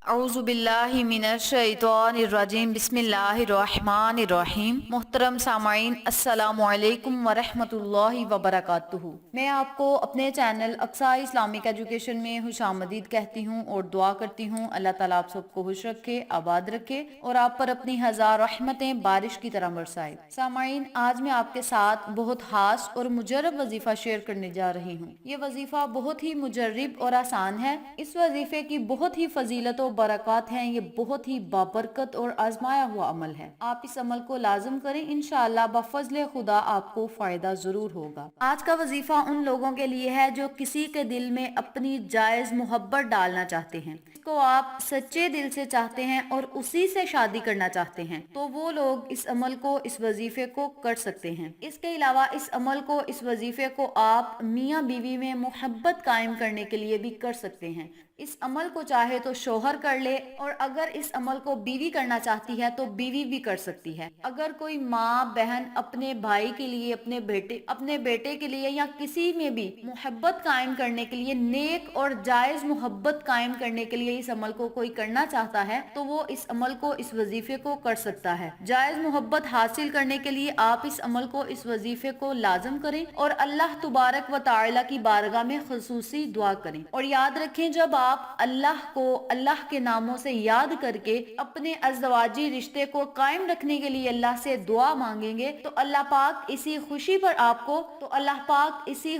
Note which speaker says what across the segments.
Speaker 1: अऊज़ु बिल्लाहि मिनश्शैतानिर्रजीम बिस्मिल्लाहिर्रहमानिर्रहीम। मोहतरम सामाईन, अस्सलामु अलैकुम वरहमतुल्लाहि वबरकातुहू। मैं आपको अपने चैनल अक्सा इस्लामिक एजुकेशन में खुशामदीद कहती हूँ और दुआ करती हूँ अल्लाह ताला आप सबको खुश रखे, आबाद रखे और आप पर अपनी हजार रहमतें बारिश की तरह बरसाए। सामाईन, आज मैं आपके साथ बहुत खास और मुजर्रब वजीफा शेयर करने जा रही हूँ। ये वजीफा बहुत ही मुजर्रब और आसान है। इस वजीफे की बहुत ही फजीलत और बरकत हैं। ये बहुत ही बाबरकत और आजमाया हुआ अमल है। आप इस अमल को लाजम करें, इंशाअल्लाह बफजल खुदा आपको फायदा जरूर होगा। आज का वजीफा उन लोगों के लिए है जो किसी के दिल में अपनी जायज मोहब्बत डालना चाहते हैं, इसको आप सच्चे दिल से चाहते हैं और उसी से शादी करना चाहते हैं, तो वो लोग इस अमल को, इस वजीफे को कर सकते हैं। इसके अलावा इस अमल को, इस वजीफे को आप मियाँ बीवी में मोहब्बत कायम करने के लिए भी कर सकते हैं। इस अमल को चाहे तो शोहर कर ले और अगर इस अमल को बीवी करना चाहती है तो बीवी भी कर सकती है। अगर कोई माँ बहन अपने भाई के लिए, अपने बेटे के लिए या किसी में भी मोहब्बत कायम करने के लिए, नेक और जायज मोहब्बत कायम करने के लिए इस अमल को कोई करना चाहता है तो वो इस अमल को, इस वजीफे को कर सकता है। जायज मोहब्बत हासिल करने के लिए आप इस अमल को, इस वजीफे को लाजम करें और अल्लाह तुबारक व तआला की बारगाह में खुसूसी दुआ करें। और याद रखें, जब आप अल्लाह को, अल्लाह के नामों से याद करके अपने अज़दवाजी रिश्ते को कायम रखने के लिए अल्लाह से दुआ मांगेंगे तो अल्लाह पाक इसी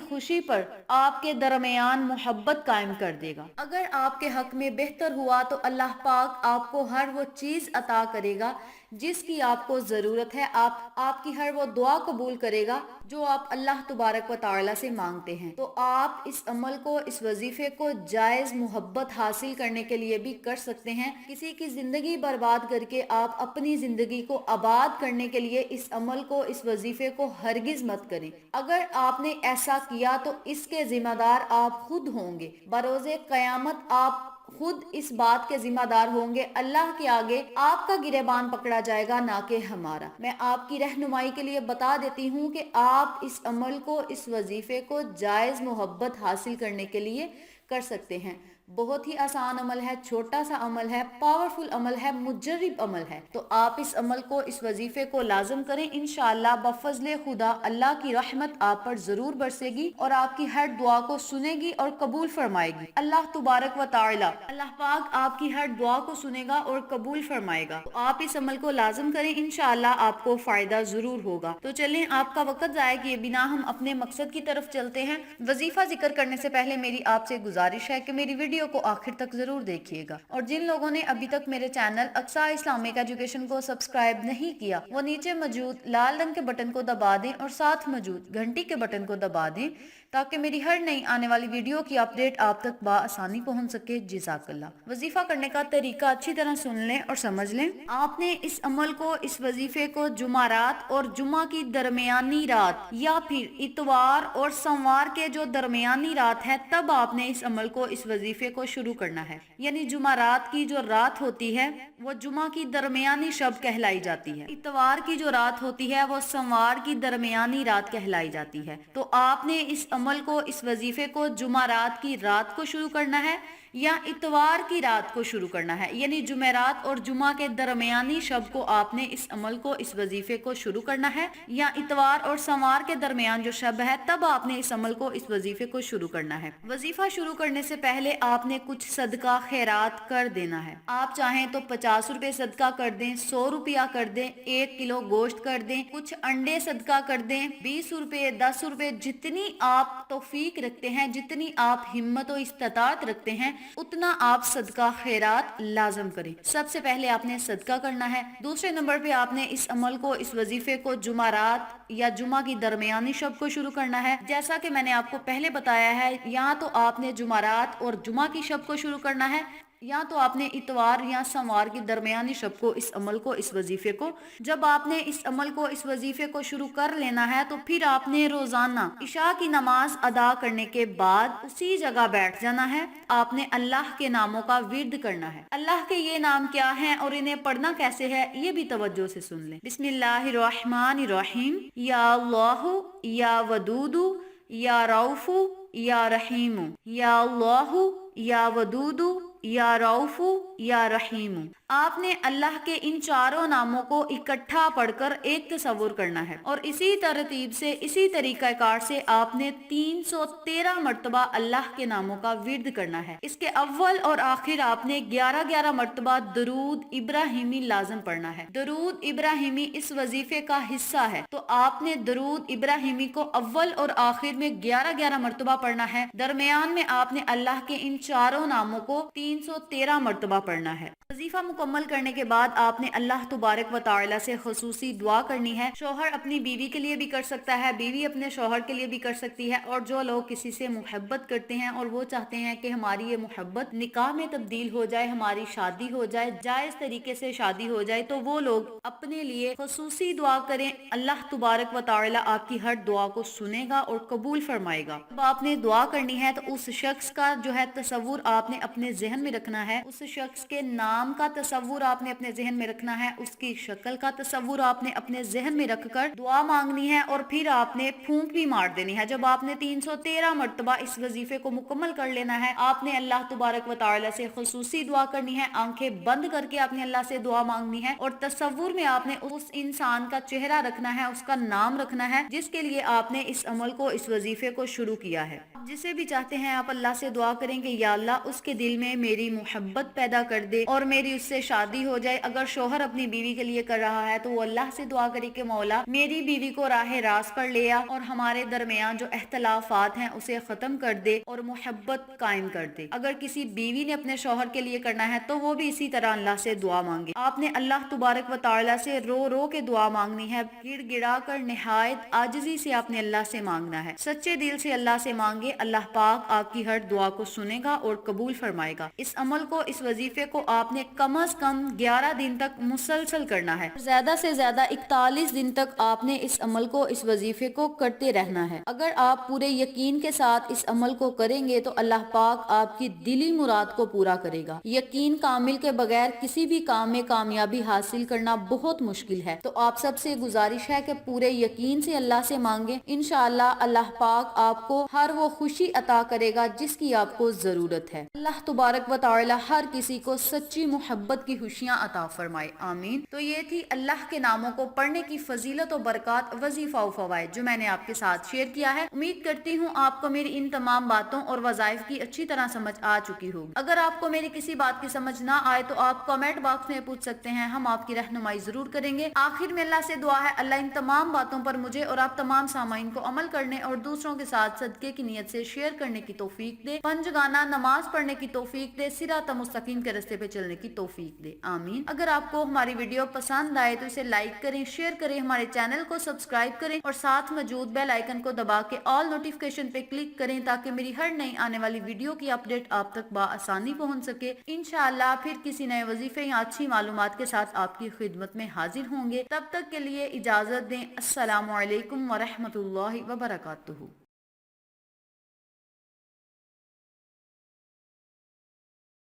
Speaker 1: खुशी पर आपके दरमियान मोहब्बत कायम कर देगा। अगर आपके हक में बेहतर हुआ तो अल्लाह पाक आपको हर वो चीज अता करेगा जिसकी आपको जरूरत है। आपकी हर वो दुआ कबूल करेगा जो आप अल्लाह तुबारक व तआला से मांगते हैं। तो आप इस अमल को, इस वजीफे को जायज मोहब्बत हासिल करने के लिए भी कर सकते हैं। किसी की जिंदगी बर्बाद करके आप अपनी जिंदगी को आबाद करने के लिए इस अमल को, इस वजीफे को हरगिज मत करें। अगर आपने ऐसा किया तो इसके जिम्मेदार आप खुद होंगे। बरोज़े क़यामत आप खुद इस बात के जिम्मेदार होंगे। अल्लाह के आगे आपका गिरेबान पकड़ा जाएगा, ना कि हमारा। मैं आपकी रहनुमाई के लिए बता देती हूँ कि आप इस अमल को, इस वजीफे को जायज मोहब्बत हासिल करने के लिए कर सकते हैं। बहुत ही आसान अमल है, छोटा सा अमल है, पावरफुल अमल है, मुजर्रिब अमल है। तो आप इस अमल को, इस वजीफे को लाजम करें। इंशाअल्लाह बफजले खुदा अल्लाह की रहमत आप पर जरूर बरसेगी और आपकी हर दुआ को सुनेगी और कबूल फरमाएगी। अल्लाह तुबारक व तआला, अल्लाह पाक आपकी हर दुआ को सुनेगा और कबूल फरमाएगा। तो आप इस अमल को लाजम करें, इंशाअल्लाह आपको फायदा जरूर होगा। तो चलें, आपका वक्त जाया किए बिना हम अपने मकसद की तरफ चलते हैं। वजीफा जिक्र करने से पहले मेरी आपसे गुजारिश है कि मेरी वीडियो को आखिर तक जरूर देखिएगा और जिन लोगों ने अभी तक मेरे चैनल अक्सा इस्लामिक एजुकेशन को सब्सक्राइब नहीं किया, वो नीचे मौजूद लाल रंग के बटन को दबा दें और साथ मौजूद घंटी के बटन को दबा दें ताकि मेरी हर नई आने वाली वीडियो की अपडेट आप तक आसानी पहुंच सके। जिज़ाकल्लाह। वजीफा करने का तरीका अच्छी तरह सुन लें और समझ लें। आपने इस अमल को, इस वजीफे को जुमारात और जुमा की दरमियानी रात या फिर इतवार और सोमवार के जो दरमियानी रात है तब आपने इस अमल को, इस वजीफे को शुरू करना है। यानी जुमारात की जो रात होती है वो जुमा की दरमियानी शब कहलाई जाती है। इतवार की जो रात होती है वो सोमवार की दरमियानी रात कहलाई जाती है। तो आपने इस अमल को, इस वजीफे को जुमारात की रात को शुरू करना है या इतवार की रात को शुरू करना है। यानी जुमेरात और जुमा के दरमियानी शब को आपने इस अमल को, इस वजीफे को शुरू करना है या इतवार और सोमवार के दरमियान जो शब है तब आपने इस अमल को, इस वजीफे को शुरू करना है। वजीफा शुरू करने से पहले आपने कुछ सदका खैरात कर देना है। आप चाहें तो 50 रुपए सदका कर दें, 100 रुपया कर दें, 1 किलो गोश्त कर दें, कुछ अंडे सदका कर दें, 20 रुपए, 10 रुपए, जितनी आप तौफीक रखते हैं, जितनी आप हिम्मत और इस्तात रखते हैं उतना आप सदका खैरात लाजम करें। सबसे पहले आपने सदका करना है। दूसरे नंबर पे आपने इस अमल को, इस वजीफे को जुमारात या जुमा की दरमियानी शब को शुरू करना है। जैसा कि मैंने आपको पहले बताया है, यहाँ तो आपने जुमारात और जुमा की शब को शुरू करना है या तो आपने इतवार या सोमवार की दरमियानी शब को, इस अमल को, इस वजीफे को। जब आपने इस अमल को, इस वजीफे को शुरू कर लेना है तो फिर आपने रोजाना इशा की नमाज अदा करने के बाद उसी जगह बैठ जाना है। आपने अल्लाह के नामों का विर्द करना है। अल्लाह के ये नाम क्या हैं और इन्हें पढ़ना कैसे है ये भी तवज्जो से सुन लें। बिस्मिल्लाहिर्रहमानिर्रहीम। या अल्लाहु या वदूदु या रऊफु या रहीमु। या अल्लाहु या वदूदु یا رؤوف یا رحیم. آپ نے اللہ کے ان چاروں ناموں کو اکٹھا پڑھ کر ایک تصور کرنا ہے اور اسی ترتیب سے اسی طریقہ کار سے آپ نے 313 مرتبہ اللہ کے ناموں کا ورد کرنا ہے. اس کے اول اور آخر آپ نے 11 مرتبہ درود ابراہیمی لازم پڑھنا ہے. درود ابراہیمی اس وظیفے کا حصہ ہے تو آپ نے درود ابراہیمی کو اول اور آخر میں 11 مرتبہ پڑھنا ہے. درمیان میں آپ نے اللہ کے ان چاروں ناموں کو 313 مرتبہ پڑھنا ہے. وظیفہ مکمل کرنے کے بعد آپ نے اللہ تبارک و تعالی سے خصوصی دعا کرنی ہے. شوہر اپنی بیوی کے لیے بھی کر سکتا ہے, بیوی اپنے شوہر کے لیے بھی کر سکتی ہے, اور جو لوگ کسی سے محبت کرتے ہیں اور وہ چاہتے ہیں کہ ہماری یہ محبت نکاح میں تبدیل ہو جائے, ہماری شادی ہو جائے, جائز طریقے سے شادی ہو جائے, تو وہ لوگ اپنے لیے خصوصی دعا کریں. اللہ تبارک و تعالی آپ کی ہر دعا کو سنے گا اور قبول فرمائے گا. جب آپ نے دعا کرنی ہے تو اس شخص کا جو ہے تصور آپ نے اپنے ذہن میں رکھنا ہے, اس شخص کے نام کا تصور آپ نے اپنے ذہن میں رکھنا ہے, اس کی شکل کا تصور آپ نے اپنے ذہن میں رکھ کر دعا مانگنی ہے اور پھر آپ نے پھونک بھی مار دینی ہے. جب آپ نے 313 مرتبہ اس وظیفے کو مکمل کر لینا ہے, آپ نے اللہ تبارک و تعالی سے خصوصی دعا کرنی ہے, آنکھیں بند کر کے آپ نے اللہ سے دعا مانگنی ہے اور تصور میں آپ نے اس انسان کا چہرہ رکھنا ہے, اس کا نام رکھنا ہے جس کے لیے آپ نے اس عمل کو, اس وظیفے کو شروع کیا ہے. جسے بھی چاہتے ہیں آپ اللہ سے دعا کریں کہ یا اللہ اس کے دل میں میری محبت پیدا کر دے اور میری اس سے شادی ہو جائے. اگر شوہر اپنی بیوی کے لیے کر رہا ہے تو وہ اللہ سے دعا کرے کہ مولا میری بیوی کو راہ راست پر لے آ اور ہمارے درمیان جو اختلافات ہیں اسے ختم کر دے اور محبت قائم کر دے. اگر کسی بیوی نے اپنے شوہر کے لیے کرنا ہے تو وہ بھی اسی طرح اللہ سے دعا مانگے. آپ نے اللہ تبارک و تعالی سے رو رو کے دعا مانگنی ہے, گڑ گڑا کر نہایت عاجزی سے آپ نے اللہ سے مانگنا ہے. سچے دل سے اللہ سے مانگے, اللہ پاک آپ کی ہر دعا کو سنے گا اور قبول فرمائے گا. اس عمل کو, اس وظیفے کو آپ نے کم از کم 11 دن تک مسلسل کرنا ہے, زیادہ سے زیادہ 41 دن تک آپ نے اس عمل کو, اس وظیفے کو کرتے رہنا ہے. اگر آپ پورے یقین کے ساتھ اس عمل کو کریں گے تو اللہ پاک آپ کی دلی مراد کو پورا کرے گا. یقین کامل کے بغیر کسی بھی کام میں کامیابی حاصل کرنا بہت مشکل ہے, تو آپ سب سے گزارش ہے کہ پورے یقین سے اللہ سے مانگیں. انشاءاللہ اللہ پاک آپ کو ہر وہ خوشی عطا کرے گا جس کی آپ کو ضرورت ہے. اللہ تبارک و تعالی ہر کسی کو سچی محبت کی خوشیاں عطا فرمائے, آمین. تو یہ تھی اللہ کے ناموں کو پڑھنے کی فضیلت و برکات, وظیفہ و فوائد جو میں نے آپ کے ساتھ شیئر کیا ہے. امید کرتی ہوں آپ کو میری ان تمام باتوں اور وظائف کی اچھی طرح سمجھ آ چکی ہوگی. اگر آپ کو میری کسی بات کی سمجھ نہ آئے تو آپ کمنٹ باکس میں پوچھ سکتے ہیں, ہم آپ کی رہنمائی ضرور کریں گے. آخر میں اللہ سے دعا ہے اللہ ان تمام باتوں پر مجھے اور آپ تمام سامعین کو عمل کرنے اور دوسروں کے ساتھ صدقے کی نیت سے شیئر کرنے کی توفیق دے, پنجگانہ نماز پڑھنے کی توفیق دے, صراط مستقیم کے راستے پہ چلنے کی توفیق دے, آمین. اگر آپ کو ہماری ویڈیو پسند آئے تو اسے لائک کریں, شیئر کریں, ہمارے چینل کو سبسکرائب کریں اور ساتھ موجود بیل آئیکن کو دبا کے آل نوٹیفیکیشن پہ کلک کریں تاکہ میری ہر نئی آنے والی ویڈیو کی اپڈیٹ آپ تک بآسانی پہنچ سکے. انشاءاللہ پھر کسی نئے وظیفے یا اچھی معلومات کے ساتھ آپ کی خدمت میں حاضر ہوں گے. تب تک کے لیے اجازت دیں. السلام علیکم ورحمۃ اللہ وبرکاتہ.